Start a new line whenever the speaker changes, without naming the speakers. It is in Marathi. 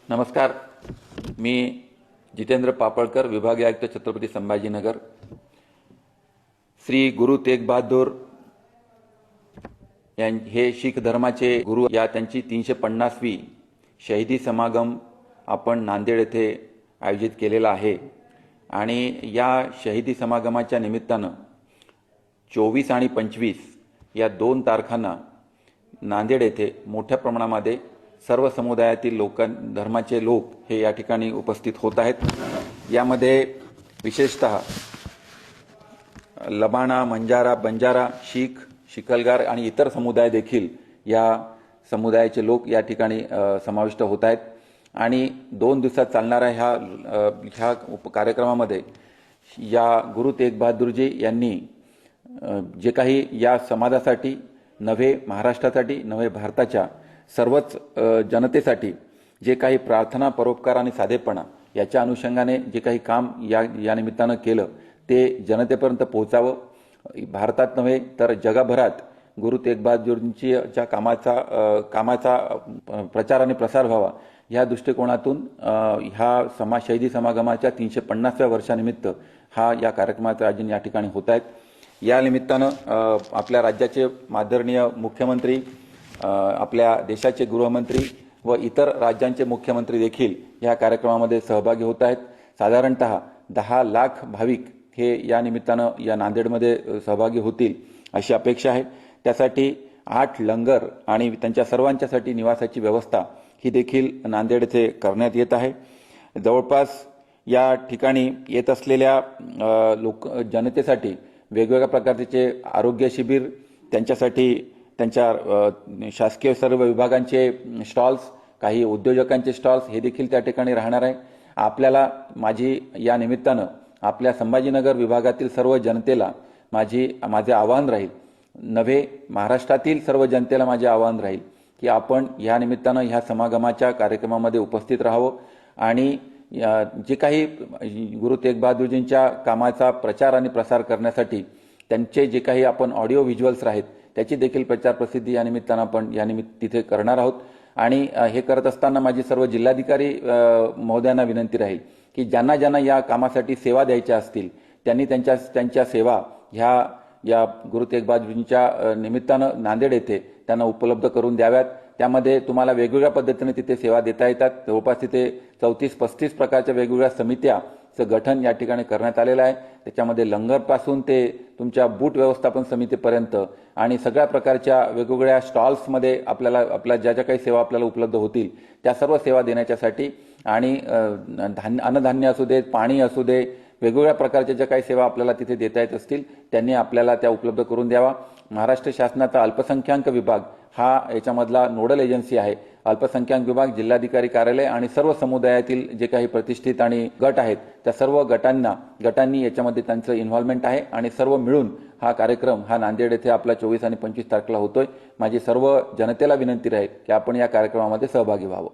नमस्कार. मी जितेंद्र पापळकर, विभागीय आयुक्त, छत्रपती संभाजीनगर. श्री गुरु तेग बहादूर हे शीख धर्माचे गुरु या त्यांची 350वी शहीदी समागम आपण नांदेड येथे आयोजित केलेला आहे. आणि या शहीदी समागमाच्या निमित्तानं 24 आणि 25 या 2 तारखांना नांदेड येथे मोठ्या प्रमाणामध्ये सर्व समुदायातील धर्माचे लोक हे या ठिकाणी उपस्थित होत आहेत. यामध्ये विशेषतः लबाणा, मंजारा, बंजारा, शीख, शिकलगार आणि इतर समुदाय देखील या समुदायाचे लोक या ठिकाणी समाविष्ट होत आहेत. आणि 2 दिवसात चालणाऱ्या ह्या कार्यक्रमामध्ये या गुरु तेग बहादूरजी यांनी जे काही या समाजासाठी नव्हे, महाराष्ट्रासाठी नव्हे, भारताच्या सर्वच जनतेसाठी जे काही प्रार्थना, परोपकार आणि साधेपणा याच्या अनुषंगाने जे काही काम या निमित्तानं केलं ते जनतेपर्यंत पोहोचावं. भारतात नव्हे तर जगभरात गुरु तेग बहादूरजींच्या कामाचा प्रचार आणि प्रसार व्हावा या दृष्टिकोनातून ह्या शहीदी समागमाच्या 350व्या वर्षानिमित्त या कार्यक्रमाचं आयोजन या ठिकाणी होत आहेत. या निमित्तानं आपल्या राज्याचे आदरणीय मुख्यमंत्री, आपल्या देशाचे गृहमंत्री व इतर राज्यांचे मुख्यमंत्री देखील या कार्यक्रमामध्ये सहभागी होत आहेत. साधारणतः 10 लाख भाविक हे या निमित्तानं या नांदेडमध्ये सहभागी होतील अशी अपेक्षा आहे. त्यासाठी 8 लंगर आणि त्यांच्या सर्वांच्यासाठी निवासाची व्यवस्था ही देखील नांदेड येथे करण्यात येत आहे. जवळपास या ठिकाणी येत असलेल्या जनतेसाठी वेगवेगळ्या प्रकारचे आरोग्य शिबिर, त्यांच्यासाठी त्यांच्या शासकीय सर्व विभागांचे स्टॉल्स, काही उद्योजकांचे स्टॉल्स हे देखील त्या ठिकाणी राहणार आहे. माझी या निमित्तानं आपल्या संभाजीनगर विभागातील सर्व जनतेला माझे आवाहन राहील, नव्हे महाराष्ट्रातील सर्व जनतेला माझे आवाहन राहील की आपण या निमित्तानं ह्या समागमाच्या कार्यक्रमामध्ये उपस्थित राहावं आणि जे काही गुरु तेग बहादूरजींच्या कामाचा प्रचार आणि प्रसार करण्यासाठी त्यांचे जे काही आपण ऑडिओ व्हिज्युअल्स आहेत त्याची देखील प्रचार प्रसिद्धी या निमित्तानं आपण तिथे करणार आहोत. आणि हे करत असताना माझी सर्व जिल्हाधिकारी महोदयांना विनंती राहील की ज्यांना या कामासाठी सेवा द्यायच्या असतील त्यांनी त्यांच्या सेवा या गुरु तेग बहादूरजींच्या निमित्तानं नांदेड येथे त्यांना उपलब्ध करून द्याव्यात. त्यामध्ये तुम्हाला वेगवेगळ्या पद्धतीने तिथे सेवा देता येतात. जवळपास तिथे 34-35 प्रकारच्या वेगवेगळ्या समित्याचं गठन या ठिकाणी करण्यात आलेलं आहे. त्याच्यामध्ये लंगरपासून ते तुमच्या बूट व्यवस्थापन समितीपर्यंत आणि सगळ्या प्रकारच्या वेगवेगळ्या स्टॉल्समध्ये आपल्या ज्या काही सेवा आपल्याला उपलब्ध होतील त्या सर्व सेवा देण्याच्यासाठी आणि अन्नधान्य असू देत, पाणी असू दे, वेगवेगळ्या प्रकारच्या ज्या काही सेवा आपल्याला तिथे देता येत असतील त्यांनी आपल्याला त्या उपलब्ध करून द्यावा. महाराष्ट्र शासनाचा अल्पसंख्याक विभाग याच्यामधला नोडल एजन्सी आहे. अल्पसंख्याक विभाग, जिल्हाधिकारी कार्यालय आणि सर्व समुदायातील जे काही प्रतिष्ठित आणि गट आहेत त्या सर्व गटांनी याच्यामध्ये त्यांचं इन्व्हॉल्वमेंट आहे आणि सर्व मिळून हा कार्यक्रम नांदेड येथे आपला 24 आणि 25 तारखेला होतोय. माझी सर्व जनतेला विनंती राहील की आपण या कार्यक्रमामध्ये सहभागी व्हावं.